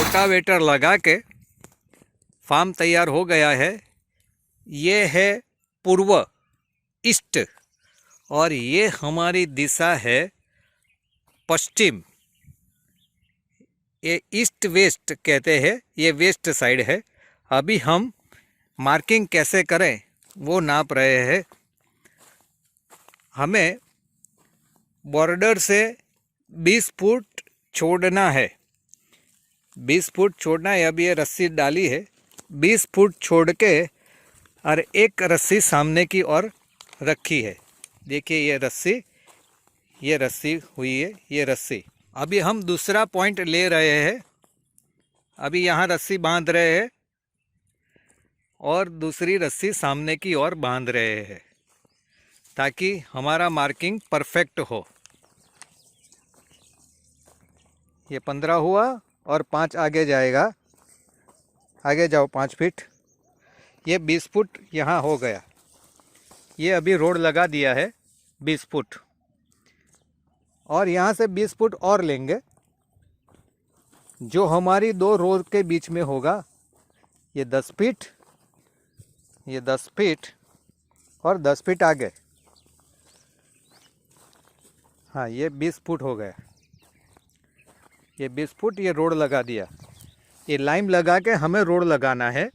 Rotavator लगा के farm तैयार हो गया है। ये है पूर्व ईस्ट और ये हमारी दिशा है पश्चिम। ये ईस्ट वेस्ट कहते हैं, ये वेस्ट साइड है। अभी हम मार्किंग कैसे करें वो नाप रहे हैं। हमें बॉर्डर से 20 फुट छोड़ना है। 20 फुट छोड़ना है। अब ये रस्सी डाली है, 20 फुट छोड़ के और एक रस्सी सामने की ओर रखी है। देखिए ये रस्सी हुई है, ये रस्सी। अभी हम दूसरा पॉइंट ले रहे हैं। अभी यहाँ रस्सी बांध रहे हैं और दूसरी रस्सी सामने की ओर बांध रहे हैं ताकि हमारा मार्किंग परफेक्ट हो। ये 15 हुआ और 5 आगे जाएगा। आगे जाओ 5 फीट। ये 20 फुट यहाँ हो गया। ये अभी रोड लगा दिया है 20 फुट और यहाँ से 20 फुट और लेंगे जो हमारी 2 रोड के बीच में होगा। ये 10 फीट, ये 10 फीट और 10 फीट आगे। हाँ, ये 20 फुट हो गया। ये 20 फुट ये रोड लगा दिया। ये लाइम लगा के हमें रोड लगाना है।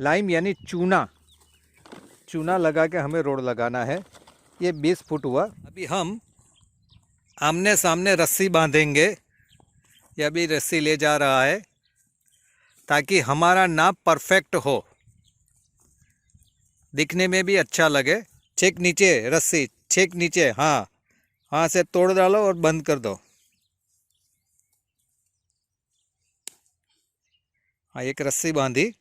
लाइम यानी चूना लगा के हमें रोड लगाना है। ये 20 फुट हुआ। अभी हम आमने सामने रस्सी बांधेंगे। ये अभी रस्सी ले जा रहा है ताकि हमारा नाप परफेक्ट हो, दिखने में भी अच्छा लगे। छेक नीचे रस्सी, छेक नीचे। हाँ, हाँ से तोड़ डालो और बंद कर दो। हाँ, एक रस्सी बांधी।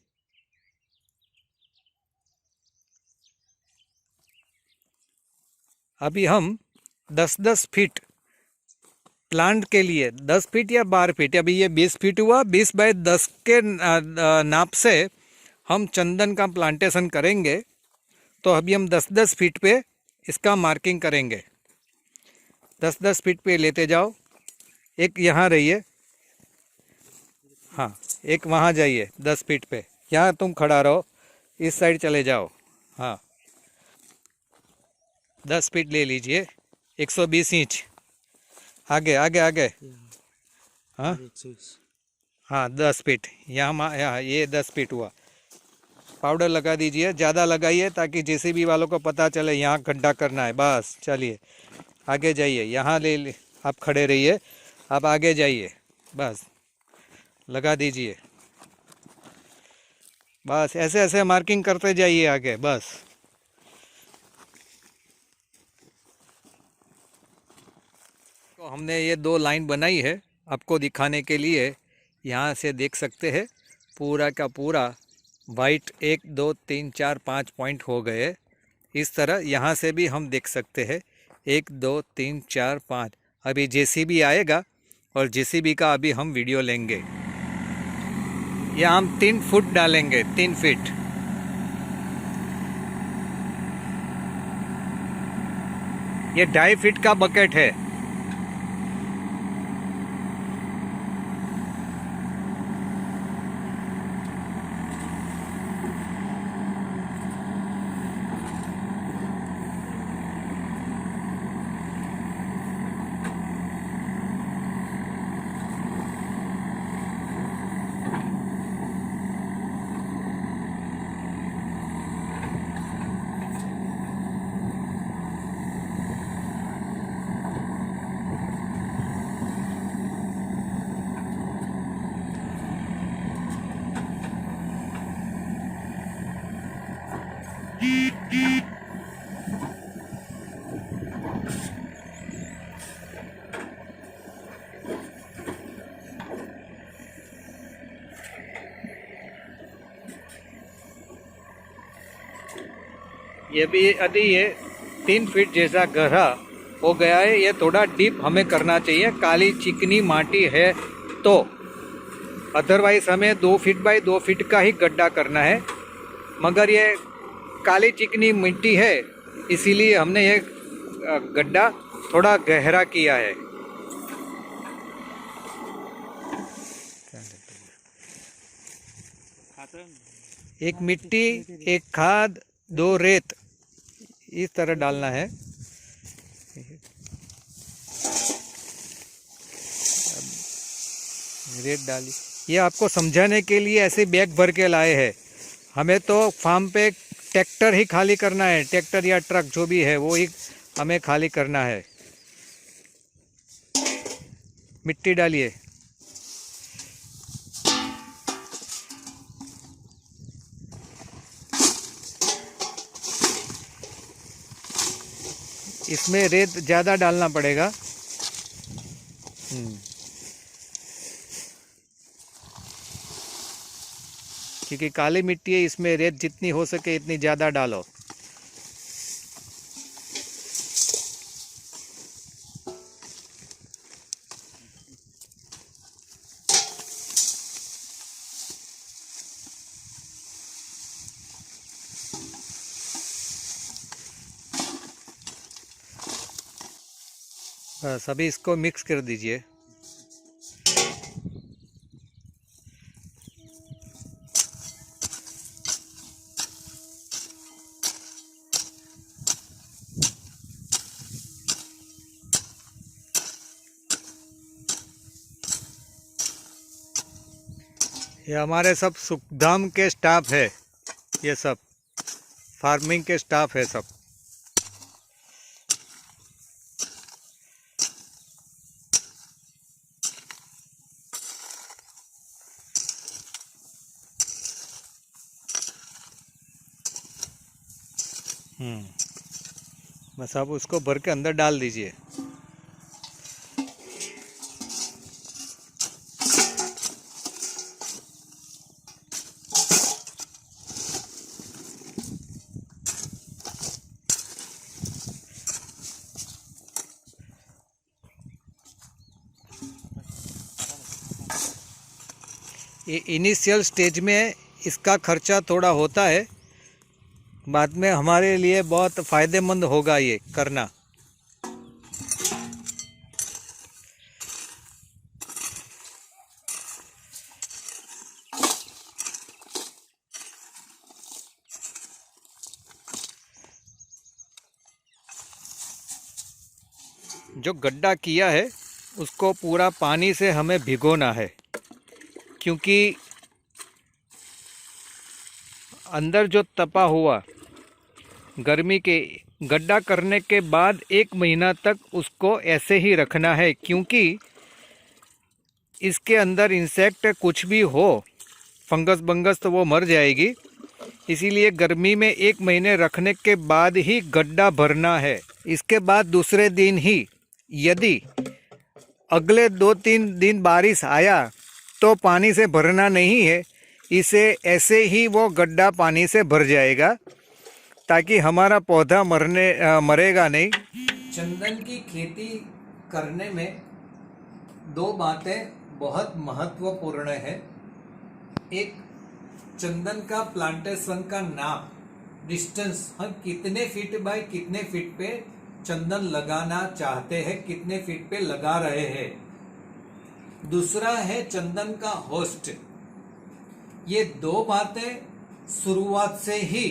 अभी हम 10-10 फीट प्लांट के लिए 10 फीट या 12 फीट, अभी ये 20 फीट हुआ। 20 बाय 10 के नाप से हम चंदन का प्लांटेशन करेंगे। तो अभी हम 10-10 फीट पे इसका मार्किंग करेंगे। 10-10 फीट पे लेते जाओ। एक यहाँ रहिए, हाँ, एक वहाँ जाइए 10 फीट पे। यहाँ तुम खड़ा रहो, इस साइड चले जाओ। हाँ, 10 फीट ले लीजिए। 120 इंच आगे आगे आगे। हाँ हाँ, 10 फीट यहाँ ये 10 फीट हुआ। पाउडर लगा दीजिए, ज़्यादा लगाइए ताकि जेसीबी वालों को पता चले यहाँ गड्ढा करना है। बस चलिए आगे जाइए। यहाँ ले आप खड़े रहिए, आप आगे जाइए। बस लगा दीजिए। बस ऐसे ऐसे मार्किंग करते जाइए आगे। बस तो हमने ये 2 लाइन बनाई है आपको दिखाने के लिए। यहाँ से देख सकते हैं पूरा का पूरा वाइट 1 2 3 4 5 पॉइंट हो गए। इस तरह यहाँ से भी हम देख सकते हैं 1 2 3 4 5। अभी जेसीबी आएगा और जेसीबी का अभी हम वीडियो लेंगे। यहाँ हम 3 फुट डालेंगे, 3 फीट। ये 2.5 फीट का बकेट है। ये भी अभी ये 3 फीट जैसा गहरा हो गया है। ये थोड़ा डीप हमें करना चाहिए, काली चिकनी माटी है तो। अदरवाइज हमें 2 फीट बाय 2 फीट का ही गड्ढा करना है, मगर ये काली चिकनी मिट्टी है इसीलिए हमने ये गड्ढा थोड़ा गहरा किया है। एक मिट्टी, एक खाद, 2 रेत, इस तरह डालना है। रेत डाली, ये आपको समझाने के लिए ऐसे बैग भर के लाए हैं। हमें तो फार्म पे ट्रैक्टर ही खाली करना है, ट्रैक्टर या ट्रक जो भी है वो ही हमें खाली करना है। मिट्टी डालिए। इसमें रेत ज़्यादा डालना पड़ेगा। क्योंकि काली मिट्टी है, इसमें रेत जितनी हो सके इतनी ज़्यादा डालो। बस अभी इसको मिक्स कर दीजिए। ये हमारे सब सुखधाम के स्टाफ है, ये सब फार्मिंग के स्टाफ है सब। बस आप उसको भर के अंदर डाल दीजिए। ये इनिशियल स्टेज में इसका खर्चा थोड़ा होता है, बाद में हमारे लिए बहुत फ़ायदेमंद होगा ये करना। जो गड्ढा किया है उसको पूरा पानी से हमें भिगोना है, क्योंकि अंदर जो तपा हुआ गर्मी के गड्ढा करने के बाद 1 महीना तक उसको ऐसे ही रखना है, क्योंकि इसके अंदर इंसेक्ट कुछ भी हो, फंगस बंगस, तो वो मर जाएगी। इसीलिए गर्मी में 1 महीने रखने के बाद ही गड्ढा भरना है। इसके बाद दूसरे दिन ही यदि अगले 2-3 दिन बारिश आया तो पानी से भरना नहीं है, इसे ऐसे ही वो गड्ढा पानी से भर जाएगा, ताकि हमारा पौधा मरेगा नहीं। चंदन की खेती करने में 2 बातें बहुत महत्वपूर्ण है। एक, चंदन का प्लांटेशन का नाप, डिस्टेंस, हम कितने फीट बाय कितने फीट पे चंदन लगाना चाहते हैं, कितने फीट पे लगा रहे हैं। दूसरा है चंदन का होस्ट। ये 2 बातें शुरुआत से ही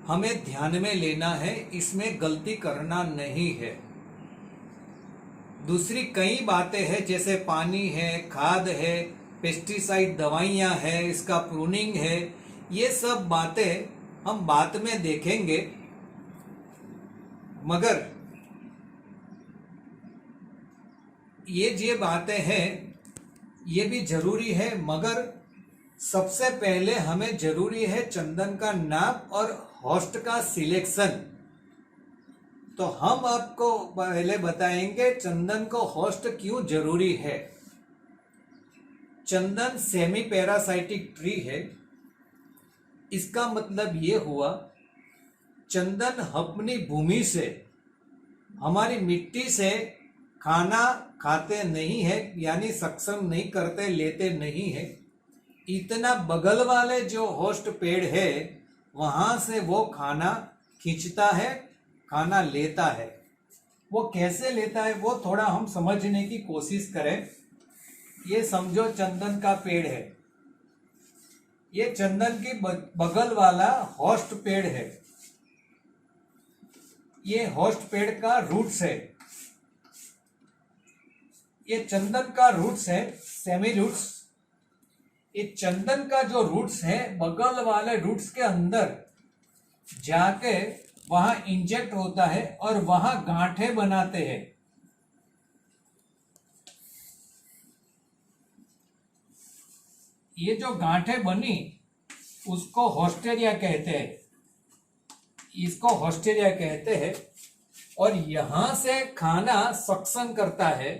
हमें ध्यान में लेना है, इसमें गलती करना नहीं है। दूसरी कई बातें हैं, जैसे पानी है, खाद है, पेस्टिसाइड दवाइयां है, इसका प्रूनिंग है, ये सब बातें हम बाद में देखेंगे। मगर ये बातें हैं, ये भी जरूरी है, मगर सबसे पहले हमें जरूरी है चंदन का नाप और होस्ट का सिलेक्शन। तो हम आपको पहले बताएंगे चंदन को होस्ट क्यों जरूरी है। चंदन सेमी पैरासाइटिक ट्री है। इसका मतलब ये हुआ, चंदन अपनी भूमि से, हमारी मिट्टी से खाना खाते नहीं है, यानी सक्षम नहीं करते, लेते नहीं है। इतना बगल वाले जो होस्ट पेड़ है वहां से वो खाना खींचता है, खाना लेता है। वो कैसे लेता है वो थोड़ा हम समझने की कोशिश करें। ये समझो चंदन का पेड़ है, ये चंदन की बगल वाला होस्ट पेड़ है, ये होस्ट पेड़ का रूट्स है। ये चंदन का रूट्स है, सेमी रूट्स। ये चंदन का जो रूट्स है बगल वाले रूट्स के अंदर जाके वहां इंजेक्ट होता है और वहां गांठें बनाते हैं। ये जो गांठें बनी उसको होस्टेरिया कहते हैं, इसको होस्टेरिया कहते हैं। और यहां से खाना सक्शन करता है,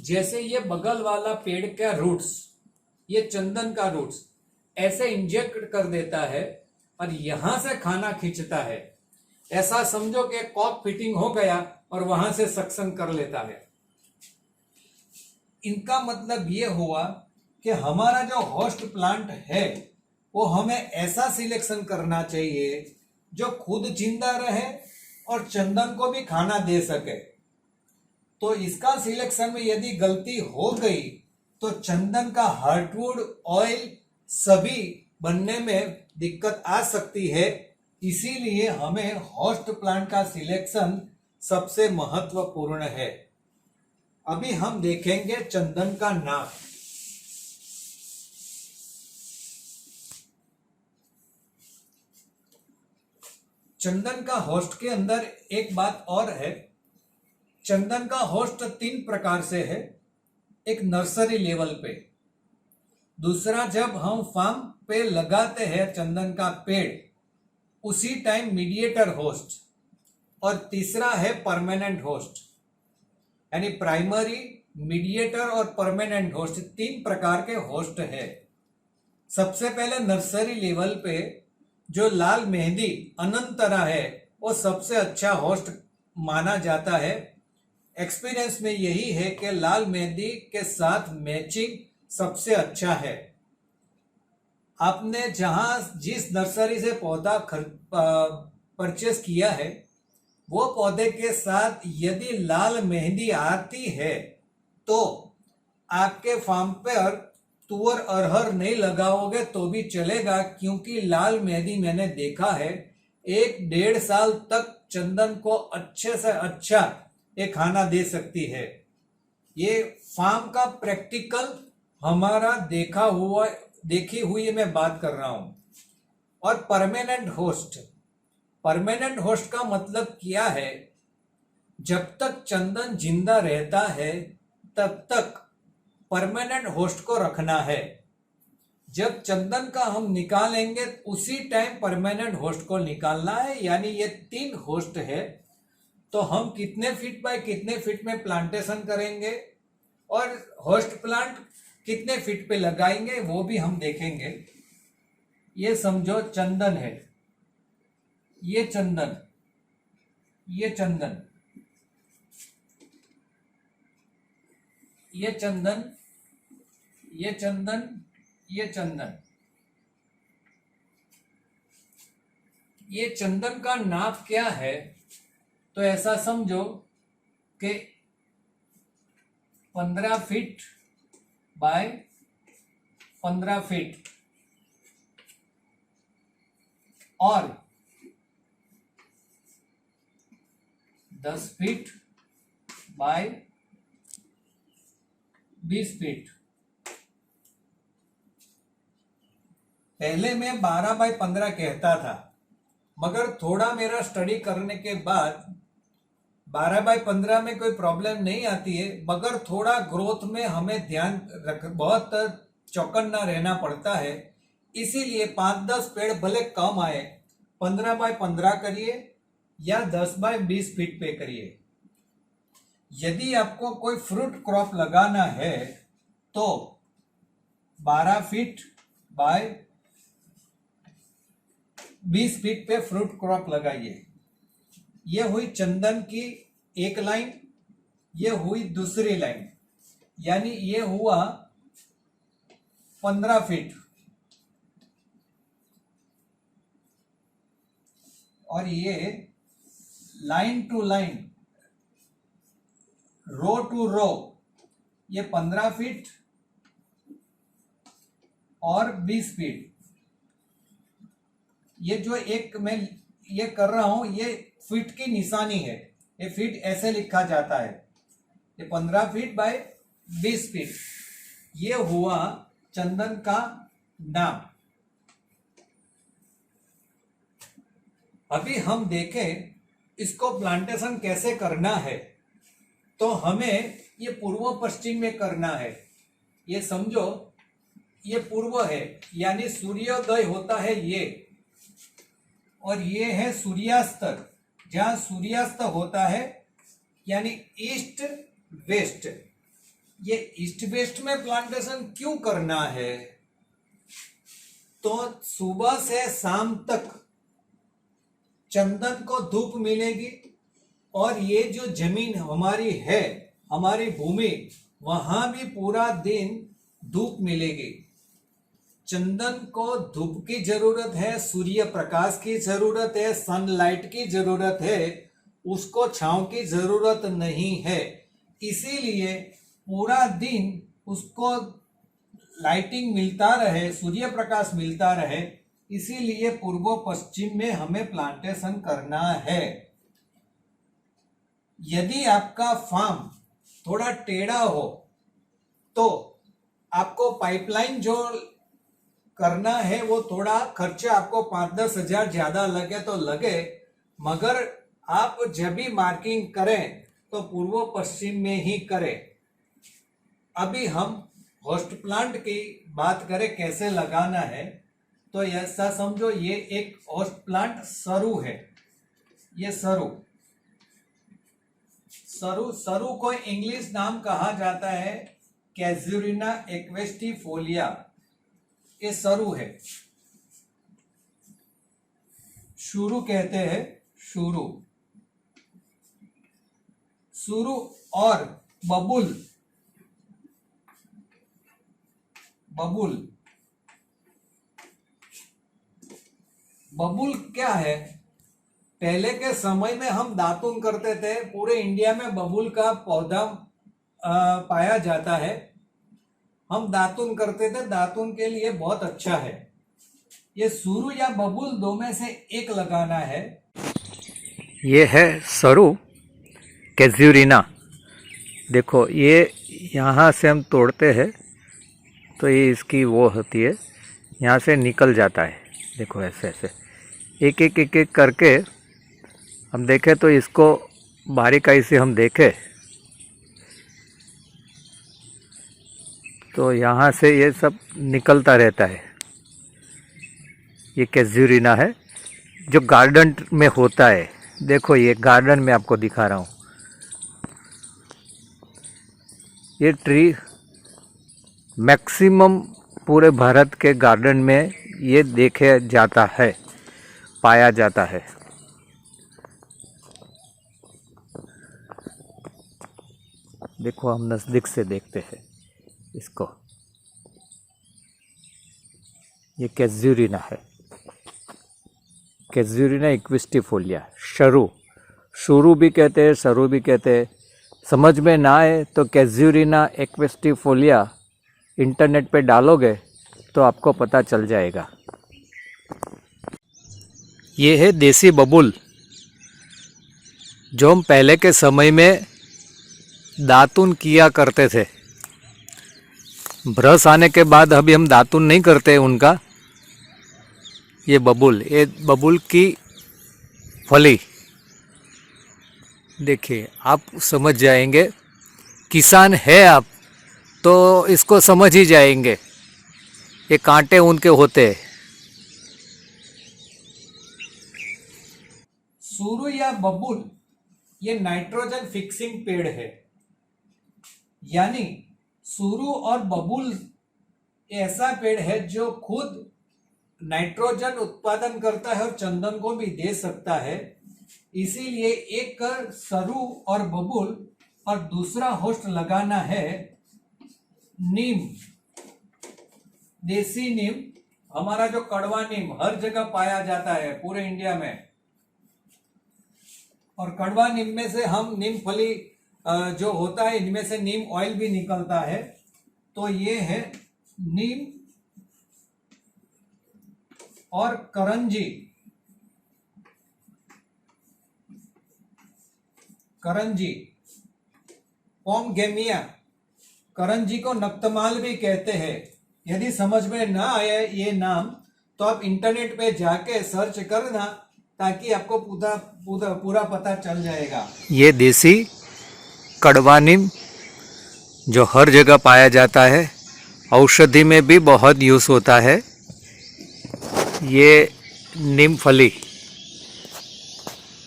जैसे ये बगल वाला पेड़ का रूट्स, ये चंदन का रूट्स ऐसे इंजेक्ट कर देता है और यहां से खाना खींचता है। ऐसा समझो कि कॉक फिटिंग हो गया और वहां से सक्शन कर लेता है। इनका मतलब ये हुआ कि हमारा जो होस्ट प्लांट है वो हमें ऐसा सिलेक्शन करना चाहिए जो खुद जिंदा रहे और चंदन को भी खाना दे सके। तो इसका सिलेक्शन में यदि गलती हो गई तो चंदन का हार्टवुड ऑयल सभी बनने में दिक्कत आ सकती है। इसीलिए हमें होस्ट प्लांट का सिलेक्शन सबसे महत्वपूर्ण है। अभी हम देखेंगे चंदन का नाप। चंदन का होस्ट के अंदर एक बात और है, चंदन का होस्ट 3 प्रकार से है। एक नर्सरी लेवल पे, दूसरा जब हम फार्म पे लगाते हैं चंदन का पेड़ उसी टाइम मीडिएटर होस्ट, और तीसरा है परमानेंट होस्ट। यानी प्राइमरी, मीडिएटर और परमानेंट होस्ट 3 प्रकार के होस्ट है। सबसे पहले नर्सरी लेवल पे जो लाल मेहंदी अनंतरा है वो सबसे अच्छा होस्ट माना जाता है। एक्सपीरियंस में यही है कि लाल मेहंदी के साथ मैचिंग सबसे अच्छा है। आपने जहां जिस नर्सरी से पौधा परचेस किया है वो पौधे के साथ यदि लाल मेहंदी आती है तो आपके फार्म पर तुअर अरहर नहीं लगाओगे तो भी चलेगा, क्योंकि लाल मेहंदी मैंने देखा है 1-1.5 साल तक चंदन को अच्छे से अच्छा ये खाना दे सकती है। ये फार्म का प्रैक्टिकल हमारा देखी हुई मैं बात कर रहा हूं। और परमानेंट होस्ट का मतलब क्या है, जब तक चंदन जिंदा रहता है तब तक परमानेंट होस्ट को रखना है। जब चंदन का हम निकालेंगे उसी टाइम परमानेंट होस्ट को निकालना है। यानी ये 3 होस्ट है, तो हम कितने फीट बाय कितने फीट में प्लांटेशन करेंगे और होस्ट प्लांट कितने फीट पे लगाएंगे वो भी हम देखेंगे। ये समझो चंदन है, ये चंदन, ये चंदन, ये चंदन, ये चंदन, ये चंदन। ये चंदन का नाप क्या है, तो ऐसा समझो कि 15 फीट बाय 15 फीट और 10 फीट बाय 20 फीट। पहले मैं 12 बाय 15 कहता था, मगर थोड़ा मेरा स्टडी करने के बाद 12 बाय 15 में कोई प्रॉब्लम नहीं आती है, मगर थोड़ा ग्रोथ में हमें बहुत चौकन्ना रहना पड़ता है। इसीलिए 5-10 पेड़ भले कम आए 15 बाय 15 करिए या 10 बाय 20 फीट पे करिए। यदि आपको कोई फ्रूट क्रॉप लगाना है तो 12 फीट बाय 20 फीट पे फ्रूट क्रॉप लगाइए। ये हुई चंदन की एक लाइन, ये हुई दूसरी लाइन, यानी ये हुआ 15 फीट। और ये line to line, row to row, ये 15 फीट और 20 फीट। ये जो एक मैं ये कर रहा हूं, ये फीट की निशानी है। ये फीट ऐसे लिखा जाता है, ये 15 फीट बाय 20 फीट। ये हुआ चंदन का नाम। अभी हम देखें इसको प्लांटेशन कैसे करना है। तो हमें ये पूर्व पश्चिम में करना है। ये समझो, ये पूर्व है, यानी सूर्योदय होता है ये, और ये है सूर्यास्त। जहां सूर्यास्त होता है यानी ईस्ट वेस्ट। ये ईस्ट वेस्ट में प्लांटेशन क्यों करना है? तो सुबह से शाम तक चंदन को धूप मिलेगी, और ये जो जमीन हमारी है, हमारी भूमि, वहां भी पूरा दिन धूप मिलेगी। चंदन को धूप की जरूरत है, सूर्य प्रकाश की जरूरत है, सनलाइट की जरूरत है, उसको छांव की जरूरत नहीं है। इसीलिए पूरा दिन उसको लाइटिंग मिलता रहे, सूर्य प्रकाश मिलता रहे, इसीलिए पूर्व पश्चिम में हमें प्लांटेशन करना है। यदि आपका फार्म थोड़ा टेढ़ा हो तो आपको पाइपलाइन जो करना है वो थोड़ा खर्चा आपको 5-10 हजार ज्यादा लगे तो लगे, मगर आप जब भी मार्किंग करें तो पूर्व पश्चिम में ही करें। अभी हम होस्ट प्लांट की बात करें कैसे लगाना है, तो ऐसा समझो ये एक होस्ट प्लांट सरू है। ये सरू को इंग्लिश नाम कहा जाता है कैजुरिना एक्वेस्टिफोलिया। ये सरू है, शुरू कहते हैं, शुरू। शुरू और बबुल क्या है? पहले के समय में हम दातुन करते थे, पूरे इंडिया में बबुल का पौधा पाया जाता है। हम दातुन करते थे, दातुन के लिए बहुत अच्छा है। ये सुरु या बबुल दो में से एक लगाना है। ये है सरू कैजुरिना। देखो ये यहाँ से हम तोड़ते हैं तो ये इसकी वो होती है, यहाँ से निकल जाता है। देखो ऐसे ऐसे एक एक करके हम देखें तो इसको बारीकाई से हम देखें तो यहाँ से ये सब निकलता रहता है। ये कैजुरिना है जो गार्डन में होता है। देखो ये गार्डन में आपको दिखा रहा हूँ। ये ट्री मैक्सिमम पूरे भारत के गार्डन में ये देखे जाता है, पाया जाता है। देखो हम नज़दीक से देखते हैं इसको। ये कैजुरिना है, कैजुरिना एक्विस्टिफोलिया। शुरू भी कहते हैं, सरू भी कहते हैं। समझ में ना आए तो कैजुरिना एक्विस्टिफोलिया इंटरनेट पे डालोगे तो आपको पता चल जाएगा। ये है देसी बबुल, जो हम पहले के समय में दातुन किया करते थे। ब्रश आने के बाद अभी हम दातुन नहीं करते उनका। ये बबुल की फली देखिए, आप समझ जाएंगे। किसान है आप तो इसको समझ ही जाएंगे। ये कांटे उनके होते हैं। सुरु या बबुल ये नाइट्रोजन फिक्सिंग पेड़ है, यानी सुरु और बबुल ऐसा पेड़ है जो खुद नाइट्रोजन उत्पादन करता है और चंदन को भी दे सकता है। इसीलिए एक सरू और बबुल, और दूसरा होस्ट लगाना है नीम, देसी नीम। हमारा जो कड़वा नीम हर जगह पाया जाता है पूरे इंडिया में, और कड़वा नीम में से हम नीम फली जो होता है, इनमें से नीम ऑयल भी निकलता है। तो ये है नीम और करंजी। करंजी, पोमगेमिया, करंजी को नक्तमाल भी कहते हैं। यदि समझ में ना आए ये नाम तो आप इंटरनेट पे जाके सर्च करना, ताकि आपको पूरा पता चल जाएगा। ये देसी कड़वा नीम जो हर जगह पाया जाता है, औषधि में भी बहुत यूज होता है। ये नीम फली,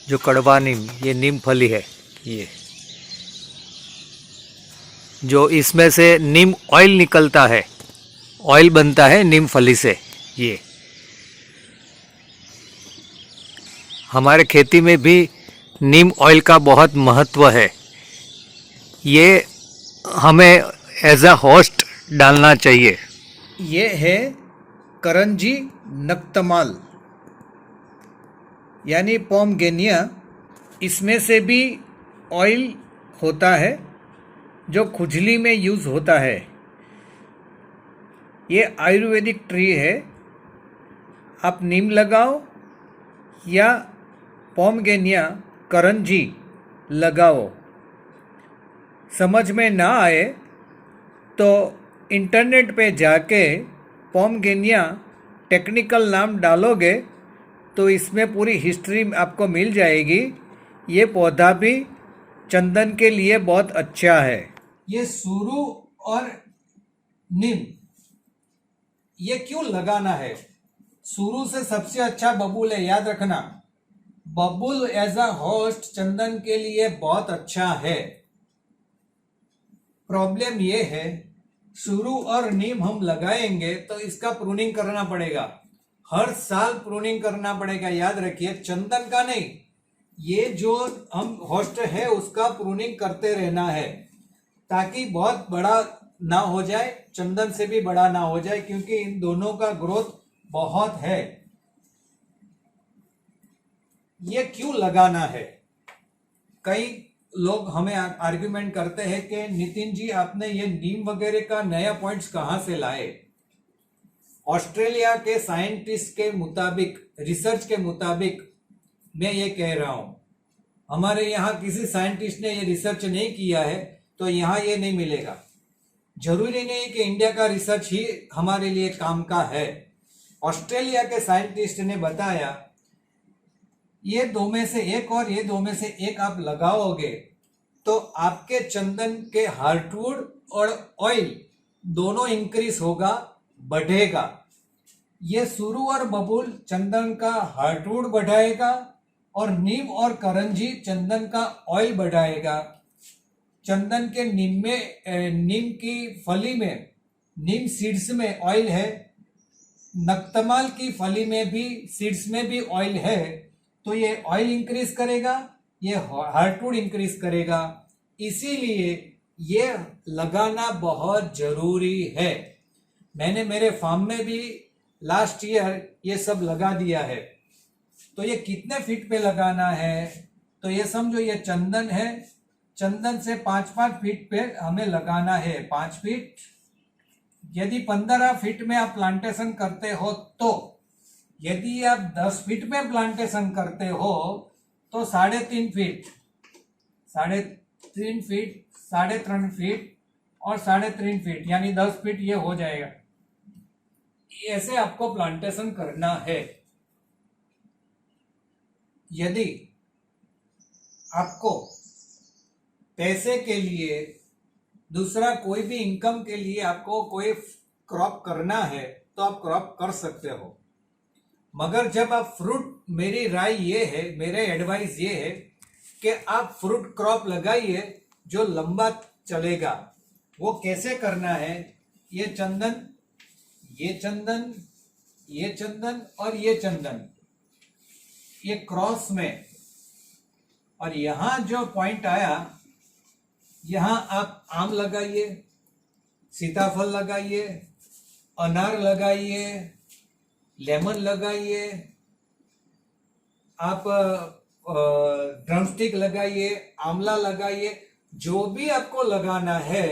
जो कड़वा नीम, ये नीम फली है। ये जो इसमें से नीम ऑयल निकलता है, ऑयल बनता है नीम फली से। ये हमारे खेती में भी नीम ऑयल का बहुत महत्व है। ये हमें एज अ होस्ट डालना चाहिए। ये है करंजी नक्तमाल यानी पोमगेनिया। इसमें से भी ऑयल होता है जो खुजली में यूज़ होता है। ये आयुर्वेदिक ट्री है। आप नीम लगाओ या पोमगेनिया करंजी लगाओ। समझ में ना आए तो इंटरनेट पे जाके पोमगेनिया टेक्निकल नाम डालोगे तो इसमें पूरी हिस्ट्री आपको मिल जाएगी। ये पौधा भी चंदन के लिए बहुत अच्छा है। ये सुरू और नीम, ये क्यों लगाना है? सुरू से सबसे अच्छा बबूल है, याद रखना। बबूल एज अ होस्ट चंदन के लिए बहुत अच्छा है। प्रॉब्लम ये है, सुरू और नीम हम लगाएंगे तो इसका प्रूनिंग करना पड़ेगा। हर साल प्रूनिंग करना पड़ेगा, याद रखिए। चंदन का नहीं, ये जो हम होस्ट है उसका प्रूनिंग करते रहना है, ताकि बहुत बड़ा ना हो जाए, चंदन से भी बड़ा ना हो जाए, क्योंकि इन दोनों का ग्रोथ बहुत है। ये क्यों लगाना है? कई लोग हमें आर्ग्यूमेंट करते हैं कि नितिन जी आपने ये नीम वगैरह का नया पॉइंट्स कहां से लाए? ऑस्ट्रेलिया के साइंटिस्ट के मुताबिक, रिसर्च के मुताबिक मैं ये कह रहा हूं। हमारे यहाँ किसी साइंटिस्ट ने ये रिसर्च नहीं किया है तो यहाँ ये नहीं मिलेगा। जरूरी नहीं कि इंडिया का रिसर्च ही हमारे लिए काम का है। ऑस्ट्रेलिया के साइंटिस्ट ने बताया ये दो में से एक और ये दो में से एक आप लगाओगे तो आपके चंदन के हार्टवुड और ऑयल दोनों इंक्रीज होगा, बढ़ेगा। ये सुरू और बबूल चंदन का हार्टवुड बढ़ाएगा और नीम और करंजी चंदन का ऑयल बढ़ाएगा। चंदन के नीम की फली में, नीम सीड्स में ऑयल है। नक्तमाल की फली में भी, सीड्स में भी ऑयल है। तो ये ऑयल इंक्रीज करेगा, ये हार्टवुड इंक्रीज करेगा। इसीलिए ये लगाना बहुत जरूरी है। मैंने मेरे फार्म में भी लास्ट ईयर ये सब लगा दिया है। तो ये कितने फीट पे लगाना है? तो ये समझो ये चंदन है, चंदन से 5-5 फीट पे हमें लगाना है। 5 फीट, यदि 15 फीट में आप प्लांटेशन करते हो तो, यदि आप 10 फीट में प्लांटेशन करते हो तो 3.5 फीट, 3.5 फीट, 3.5 फीट और 3.5 फीट यानी 10 फीट ये हो जाएगा। ऐसे आपको प्लांटेशन करना है। यदि आपको पैसे के लिए, दूसरा कोई भी इनकम के लिए आपको कोई क्रॉप करना है तो आप क्रॉप कर सकते हो। मगर जब आप फ्रूट, मेरी राय ये है, मेरे एडवाइस ये है कि आप फ्रूट क्रॉप लगाइए जो लंबा चलेगा। वो कैसे करना है? ये चंदन, ये चंदन, ये चंदन और ये चंदन, ये क्रॉस में, और यहां जो पॉइंट आया, यहां आप आम लगाइए, सीताफल लगाइए, अनार लगाइए, लेमन लगाइए, आप ड्रमस्टिक लगाइए, आंवला लगाइए, जो भी आपको लगाना है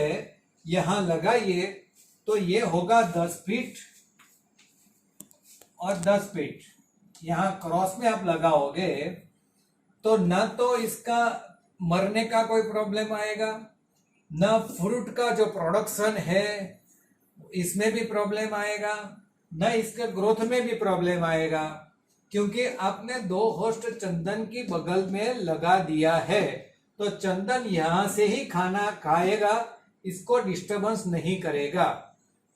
यहां लगाइए। तो ये होगा 10 फीट और 10 फीट। यहाँ क्रॉस में आप लगाओगे तो ना तो इसका मरने का कोई प्रॉब्लम आएगा, न फ्रूट का जो प्रोडक्शन है इसमें भी प्रॉब्लम आएगा, न इसके ग्रोथ में भी प्रॉब्लम आएगा, क्योंकि आपने 2 होस्ट चंदन की बगल में लगा दिया है। तो चंदन यहां से ही खाना खाएगा, इसको डिस्टरबेंस नहीं करेगा।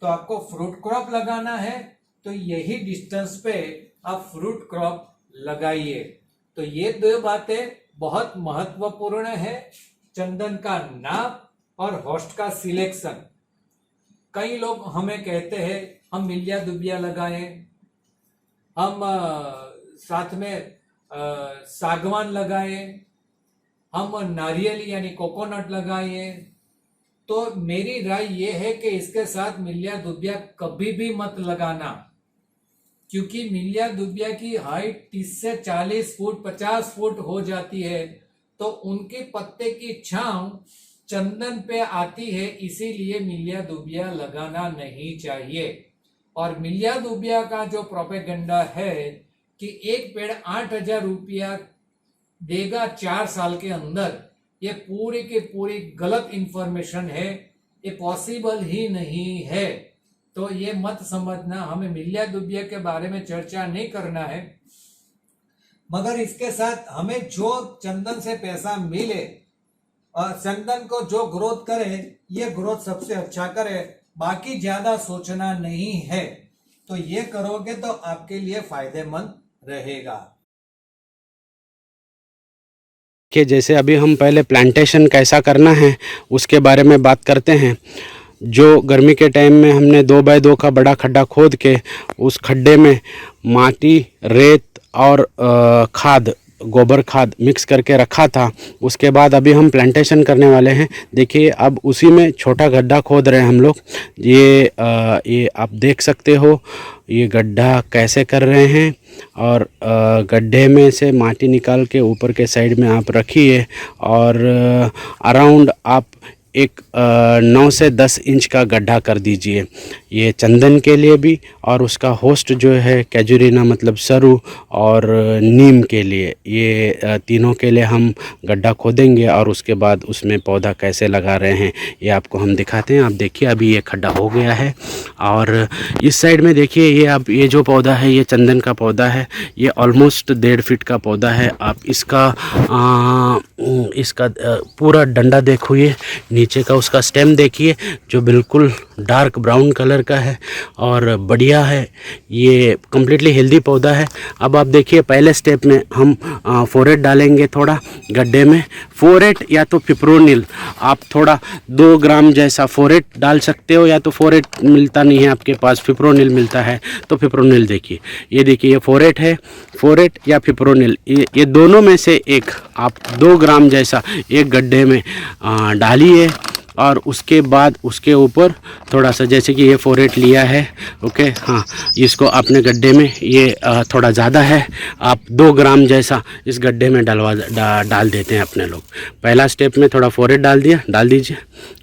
तो आपको फ्रूट क्रॉप लगाना है तो यही डिस्टेंस पे आप फ्रूट क्रॉप लगाइए। तो ये 2 बातें बहुत महत्वपूर्ण है, चंदन का नाप और होस्ट का सिलेक्शन। कई लोग हमें कहते हैं हम मिलिया दुबिया लगाएं, हम साथ में सागवान लगाएं, हम नारियल यानी कोकोनट लगाएं। तो मेरी राय ये है कि इसके साथ मिलिया दुबिया कभी भी मत लगाना, क्योंकि मिलिया दुबिया की हाइट 30 से 40 फुट 50 फुट हो जाती है, तो उनके पत्ते की छांव चंदन पे आती है, इसीलिए मिलिया दुबिया लगाना नहीं चाहिए। और मिलिया दुबिया का जो प्रोपेगेंडा है कि एक पेड़ 8,000 रुपया देगा 4 साल के अंदर, ये पूरी की पूरी गलत इंफॉर्मेशन है, ये पॉसिबल ही नहीं है। तो ये मत समझना, हमें मिलिया दुबिया के बारे में चर्चा नहीं करना है, मगर इसके साथ हमें जो चंदन से पैसा मिले और चंदन को जो ग्रोथ करे, ये ग्रोथ सबसे अच्छा करे, बाकी ज्यादा सोचना नहीं है। तो ये करोगे तो आपके लिए फायदेमंद रहेगा। कि जैसे अभी हम पहले प्लांटेशन कैसा करना है उसके बारे में बात करते हैं। जो गर्मी के टाइम में हमने 2 बाय 2 का बड़ा खड्डा खोद के उस खड्डे में माटी, रेत और खाद, गोबर खाद मिक्स करके रखा था। उसके बाद अभी हम प्लांटेशन करने वाले हैं। देखिए अब उसी में छोटा गड्ढा खोद रहे हैं हम लोग। ये आप देख सकते हो ये गड्ढा कैसे कर रहे हैं, और गड्ढे में से माटी निकाल के ऊपर के साइड में आप रखिए, और अराउंड आप एक 9 से 10 इंच का गड्ढा कर दीजिए। ये चंदन के लिए भी, और उसका होस्ट जो है कैजुरीना मतलब सरू और नीम के लिए, ये तीनों के लिए हम गड्ढा खोदेंगे और उसके बाद उसमें पौधा कैसे लगा रहे हैं ये आपको हम दिखाते हैं। आप देखिए अभी ये खड्डा हो गया है, और इस साइड में देखिए ये अब ये जो पौधा है ये चंदन का पौधा है। ये ऑलमोस्ट 1.5 फीट का पौधा है। आप इसका पूरा डंडा देखिए, नीचे का उसका स्टेम देखिए जो बिल्कुल डार्क ब्राउन कलर का है और बढ़िया है। ये कम्प्लीटली हेल्दी पौधा है। अब आप देखिए पहले स्टेप में हम फोरेट डालेंगे थोड़ा गड्ढे में। फोरेट या तो फिप्रोनिल, आप थोड़ा 2 ग्राम जैसा फोरेट डाल सकते हो, या तो फोरेट मिलता नहीं है आपके पास, फिप्रोनिल मिलता है तो फिप्रोनिल देखिए, ये देखिए ये फोरेट है। फोरेट या फिप्रोनिल ये दोनों में से एक आप 2 ग्राम जैसा एक गड्ढे में डालिए, और उसके बाद उसके ऊपर थोड़ा सा, जैसे कि ये फोरेट लिया है, ओके, हाँ, इसको अपने गड्ढे में ये थोड़ा ज़्यादा है, आप 2 ग्राम जैसा इस गड्ढे में डाल देते हैं अपने लोग। पहला स्टेप में थोड़ा फोरेट डाल दीजिए,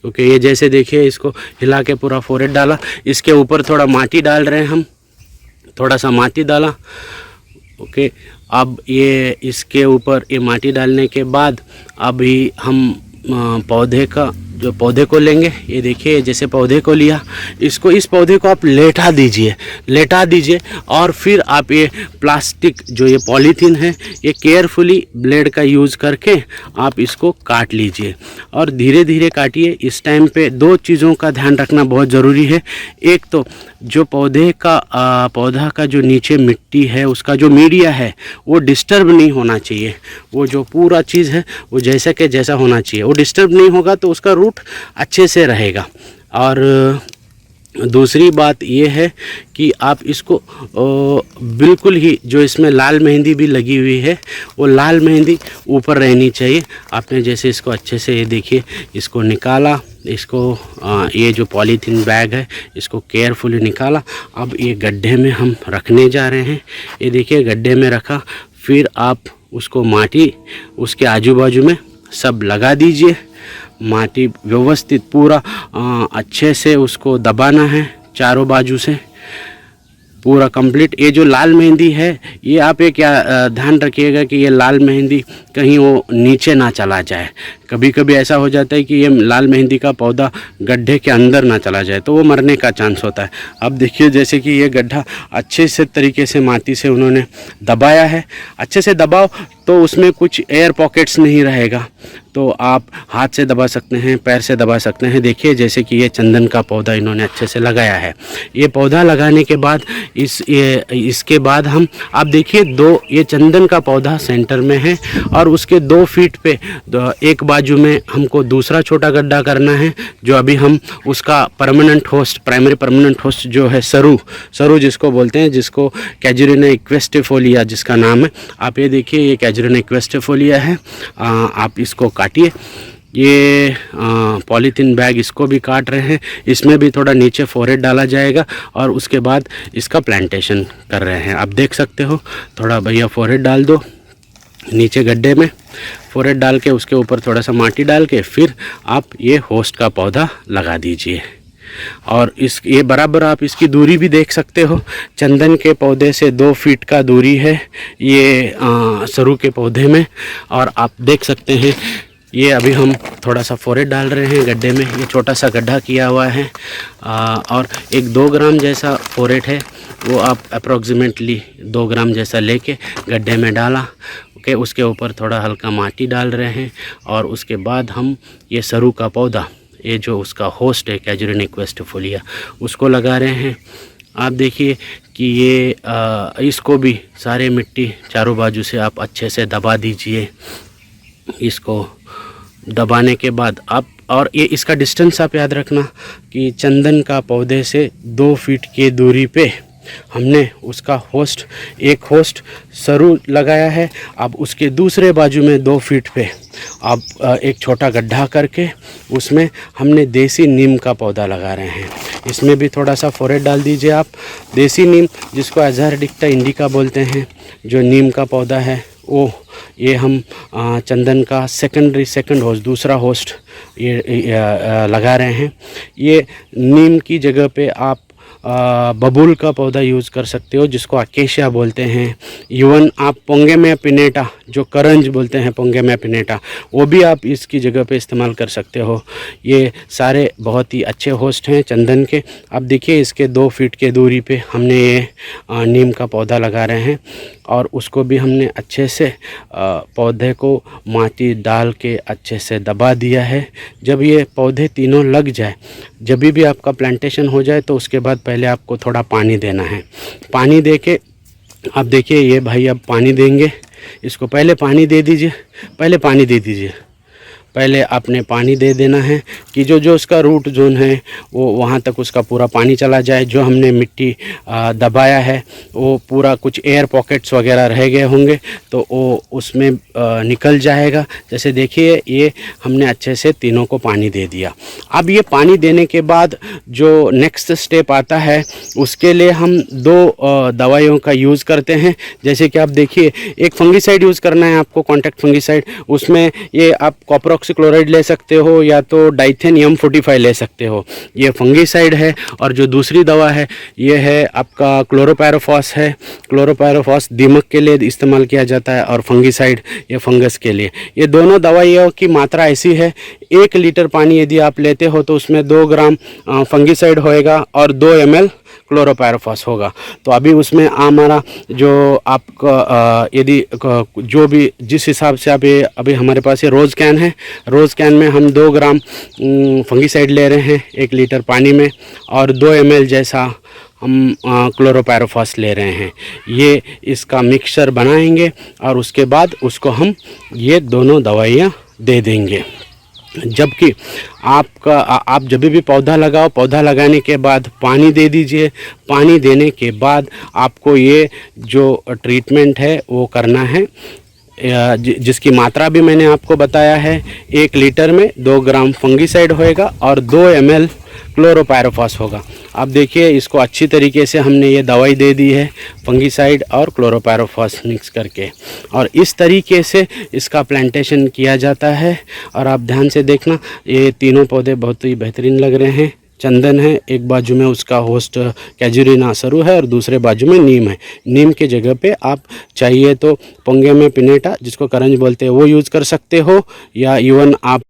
ओके। ये जैसे देखिए इसको हिला के पूरा फोरेट डाला, इसके ऊपर थोड़ा माटी डाल रहे हैं हम, थोड़ा सा माटी डाला, ओके। अब ये इसके ऊपर ये माटी डालने के बाद अभी हम पौधे को लेंगे। ये देखिए जैसे पौधे को लिया, इस पौधे को आप लेटा दीजिए, और फिर आप ये प्लास्टिक जो ये पॉलीथीन है ये केयरफुली ब्लेड का यूज़ करके आप इसको काट लीजिए, और धीरे धीरे काटिए। इस टाइम पे 2 चीज़ों का ध्यान रखना बहुत ज़रूरी है। एक तो जो पौधा का जो नीचे मिट्टी है उसका जो मीडिया है वो डिस्टर्ब नहीं होना चाहिए। वो जो पूरा चीज़ है वो जैसा के जैसा होना चाहिए, वो डिस्टर्ब नहीं होगा तो उसका रूट अच्छे से रहेगा। और दूसरी बात ये है कि आप इसको बिल्कुल ही, जो इसमें लाल मेहंदी भी लगी हुई है वो लाल मेहंदी ऊपर रहनी चाहिए। आपने जैसे इसको अच्छे से, ये देखिए इसको निकाला, इसको ये जो पॉलीथीन बैग है इसको केयरफुली निकाला। अब ये गड्ढे में हम रखने जा रहे हैं। ये देखिए गड्ढे में रखा, फिर आप उसको माटी उसके आजू बाजू में सब लगा दीजिए। माटी व्यवस्थित पूरा अच्छे से उसको दबाना है चारों बाजू से। पूरा कंप्लीट। ये जो लाल मेहंदी है, ये आप ये क्या ध्यान रखिएगा कि ये लाल मेहंदी कहीं वो नीचे ना चला जाए। कभी कभी ऐसा हो जाता है कि ये लाल मेहंदी का पौधा गड्ढे के अंदर ना चला जाए, तो वो मरने का चांस होता है। अब देखिए जैसे कि ये गड्ढा अच्छे से तरीके से माटी से उन्होंने दबाया है। अच्छे से दबाओ तो उसमें कुछ एयर पॉकेट्स नहीं रहेगा, तो आप हाथ से दबा सकते हैं, पैर से दबा सकते हैं। देखिए जैसे कि ये चंदन का पौधा इन्होंने अच्छे से लगाया है। ये पौधा लगाने के बाद इसके बाद हम आप देखिए ये चंदन का पौधा सेंटर में है और उसके 2 फीट पे एक बाजू में हमको दूसरा छोटा गड्ढा करना है, जो अभी हम उसका permanent host, primary permanent host जो है सरू जिसको बोलते हैं, जिसको कैजुरिना इक्वेस्टिफोलिया जिसका नाम है। आप ये देखिए ये कैजुरिना इक्वेस्टिफोलिया है। आप इसको काटिए। ये पॉलीथीन बैग इसको भी काट रहे हैं, इसमें भी थोड़ा नीचे फोरेट डाला जाएगा और उसके बाद इसका प्लांटेशन कर रहे हैं। आप देख सकते हो, थोड़ा भैया फोरेट डाल दो नीचे गड्ढे में, फोरेट डाल के उसके ऊपर थोड़ा सा माटी डाल के फिर आप ये होस्ट का पौधा लगा दीजिए। और ये बराबर आप इसकी दूरी भी देख सकते हो, चंदन के पौधे से 2 फीट का दूरी है ये सरू के पौधे में। और आप देख सकते हैं ये अभी हम थोड़ा सा फोरेट डाल रहे हैं गड्ढे में। ये छोटा सा गड्ढा किया हुआ है और एक 2 ग्राम जैसा फोरेट है, वो आप अप्रॉक्सीमेटली 2 ग्राम जैसा लेके गड्ढे में डाला। ओके, उसके ऊपर थोड़ा हल्का माटी डाल रहे हैं और उसके बाद हम ये सरू का पौधा, ये जो उसका होस्ट है कैजुरिना इक्वेस्टिफोलिया, उसको लगा रहे हैं। आप देखिए कि ये इसको भी सारे मिट्टी चारों बाजू से आप अच्छे से दबा दीजिए। इसको दबाने के बाद आप, और ये इसका डिस्टेंस आप याद रखना कि चंदन का पौधे से 2 फीट की दूरी पे हमने उसका होस्ट, एक होस्ट सरू लगाया है। अब उसके दूसरे बाजू में 2 फीट पे अब एक छोटा गड्ढा करके उसमें हमने देसी नीम का पौधा लगा रहे हैं। इसमें भी थोड़ा सा फोरेट डाल दीजिए आप। देसी नीम जिसको एजारडिक्टा इंडिका बोलते हैं, जो नीम का पौधा है, वो ये हम चंदन का सेकंड होस्ट, दूसरा होस्ट ये लगा रहे हैं। ये नीम की जगह पे आप बबूल का पौधा यूज़ कर सकते हो, जिसको अकेशिया बोलते हैं। इवन आप पोंगेमिया पिनेटा, जो करंज बोलते हैं पोंगेमिया पिनेटा, वो भी आप इसकी जगह पे इस्तेमाल कर सकते हो। ये सारे बहुत ही अच्छे होस्ट हैं चंदन के। अब देखिए इसके 2 फीट के दूरी पे हमने ये नीम का पौधा लगा रहे हैं और उसको भी हमने अच्छे से पौधे को माटी डाल के अच्छे से दबा दिया है। जब ये पौधे तीनों लग जाए, जब भी आपका प्लांटेशन हो जाए, तो उसके बाद पहले आपको थोड़ा पानी देना है। पानी दे के आप देखिए ये भाई अब पानी देंगे, इसको पहले पानी दे दीजिए, पहले आपने पानी दे देना है कि जो उसका रूट जोन है वो वहाँ तक उसका पूरा पानी चला जाए। जो हमने मिट्टी दबाया है वो पूरा, कुछ एयर पॉकेट्स वगैरह रह गए होंगे तो वो उसमें निकल जाएगा। जैसे देखिए ये हमने अच्छे से तीनों को पानी दे दिया। अब ये पानी देने के बाद जो नेक्स्ट स्टेप आता है, उसके लिए हम 2 दवाइयों का यूज़ करते हैं। जैसे कि आप देखिए, एक फंगीसाइड यूज़ करना है आपको, कॉन्टैक्ट फंगीसाइड। उसमें ये आप कॉपर ऑक्सीक्लोराइड ले सकते हो या तो डाइथेन M45 ले सकते हो, ये फंगीसाइड है। और जो दूसरी दवा है ये है आपका क्लोरोपायरोफॉस है। क्लोरोपायरोफॉस दीमक के लिए इस्तेमाल किया जाता है और फंगीसाइड ये फंगस के लिए। ये दोनों दवाइयों की मात्रा ऐसी है, 1 लीटर पानी यदि आप लेते हो तो उसमें 2 ग्राम फंगीसाइड होएगा और 2 ml क्लोरोपायरोफॉस होगा। तो अभी उसमें हमारा जो आपका यदि जो भी जिस हिसाब से अभी हमारे पास ये रोज़ कैन है, रोज़ कैन में हम 2 ग्राम फंगीसाइड ले रहे हैं 1 लीटर पानी में और 2 ml जैसा हम क्लोरोपायरोफॉस ले रहे हैं। ये इसका मिक्सचर बनाएंगे और उसके बाद उसको हम ये दोनों दवाइयाँ दे देंगे। जबकि आप जब भी पौधा लगाओ, पौधा लगाने के बाद पानी दे दीजिए। पानी देने के बाद आपको ये जो ट्रीटमेंट है वो करना है, जिसकी मात्रा भी मैंने आपको बताया है। 1 लीटर में 2 ग्राम फंगीसाइड होएगा और 2 ml क्लोरोपायरोफॉस होगा। अब देखिए इसको अच्छी तरीके से हमने ये दवाई दे दी है, फंगीसाइड और क्लोरोपायरोफॉस मिक्स करके, और इस तरीके से इसका प्लांटेशन किया जाता है। और आप ध्यान से देखना, ये तीनों पौधे बहुत ही बेहतरीन लग रहे हैं। चंदन है, एक बाजू में उसका होस्ट कैजुरीना सरू है और दूसरे बाजू में नीम है। नीम के जगह पे आप चाहिए तो पोंगे में पिनेटा जिसको करंज बोलते हैं वो यूज़ कर सकते हो, या इवन आप